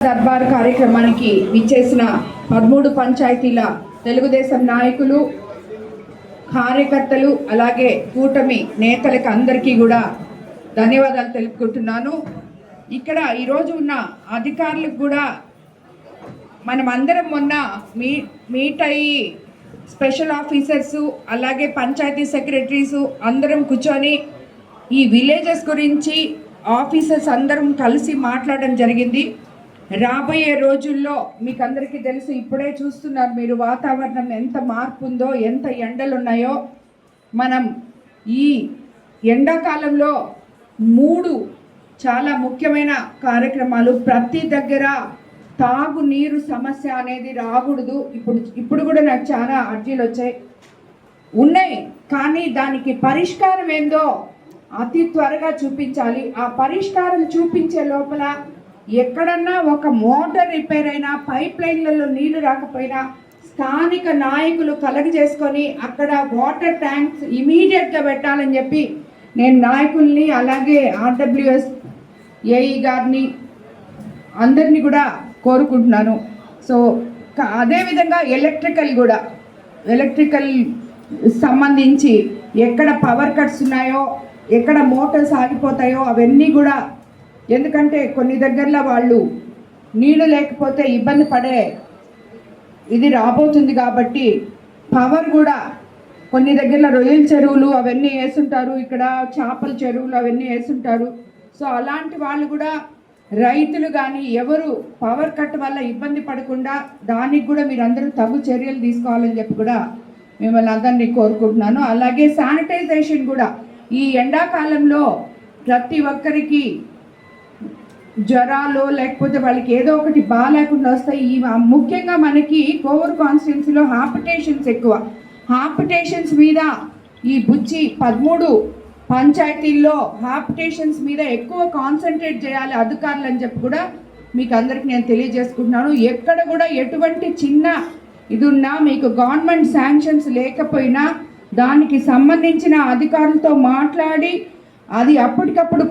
దర్బార్ కార్యక్రమానికి విచ్చేసిన 13 పంచాయతీల తెలుగుదేశం నాయకులు, కార్యకర్తలు, అలాగే కూటమి నేతలకు అందరికీ కూడా ధన్యవాదాలు తెలుపుకుంటున్నాను. ఇక్కడ ఈరోజు ఉన్న అధికారులకు కూడా మనం అందరం మొన్న మీట్ అయ్యి స్పెషల్ ఆఫీసర్సు, అలాగే పంచాయతీ సెక్రటరీసు అందరం కూర్చొని ఈ విలేజెస్ గురించి ఆఫీసర్స్ అందరం కలిసి మాట్లాడడం జరిగింది. రాబోయే రోజుల్లో మీకు అందరికీ తెలుసు, ఇప్పుడే చూస్తున్నారు మీరు వాతావరణం ఎంత మార్పు ఉందో, ఎంత ఎండలు ఉన్నాయో. మనం ఈ ఎండాకాలంలో 3 చాలా ముఖ్యమైన కార్యక్రమాలు, ప్రతి దగ్గర తాగునీరు సమస్య అనేది రాకూడదు. ఇప్పుడు కూడా నాకు చాలా అర్జీలు ఉన్నాయి, కానీ దానికి పరిష్కారం ఏందో అతి త్వరగా చూపించాలి. ఆ పరిష్కారం చూపించే లోపల ఎక్కడన్నా ఒక మోటార్ రిపేర్ అయినా, పైప్ లైన్లలో నీళ్లు రాకపోయినా స్థానిక నాయకులు కలగజేసుకొని అక్కడ వాటర్ ట్యాంక్స్ ఇమీడియట్గా పెట్టాలని చెప్పి నేను నాయకుల్ని, అలాగే ఆర్డబ్ల్యూఎస్ ఏఈ గారిని అందరినీ కూడా కోరుకుంటున్నాను. సో అదేవిధంగా ఎలక్ట్రికల్ సంబంధించి ఎక్కడ పవర్ కట్స్ ఉన్నాయో, ఎక్కడ మోటార్స్ ఆగిపోతాయో అవన్నీ కూడా, ఎందుకంటే కొన్ని దగ్గరలో వాళ్ళు నీళ్ళు లేకపోతే ఇబ్బంది పడే ఇది రాబోతుంది కాబట్టి పవర్ కూడా కొన్ని దగ్గరలో రొయ్యల చెరువులు అవన్నీ వేసుంటారు, ఇక్కడ చేపల చెరువులు అవన్నీ వేసుంటారు. సో అలాంటి వాళ్ళు కూడా, రైతులు కానీ ఎవరు పవర్ కట్ వల్ల ఇబ్బంది పడకుండా దానికి కూడా మీరందరూ తగు చర్యలు తీసుకోవాలని చెప్పి కూడా మిమ్మల్ని అందరినీ కోరుకుంటున్నాను. అలాగే శానిటైజేషన్ కూడా ఈ ఎండాకాలంలో ప్రతి ఒక్కరికి జ్వరాలు లేకపోతే వాళ్ళకి ఏదో ఒకటి బాగాలేకుండా వస్తాయి. ముఖ్యంగా మనకి కోవూరు కాన్స్టిట్యున్సీలో హార్పిటేషన్స్ ఎక్కువ. హార్పిటేషన్స్ మీద ఈ 13 పంచాయతీల్లో హార్పిటేషన్స్ మీద ఎక్కువ కాన్సన్ట్రేట్ చేయాలి అధికారులు అని చెప్పి కూడా మీకు అందరికి నేను తెలియజేసుకుంటున్నాను. ఎక్కడ కూడా ఎటువంటి చిన్న ఇది ఉన్నా, మీకు గవర్నమెంట్ శాంక్షన్స్ లేకపోయినా దానికి సంబంధించిన అధికారులతో మాట్లాడి అది అప్పటికప్పుడు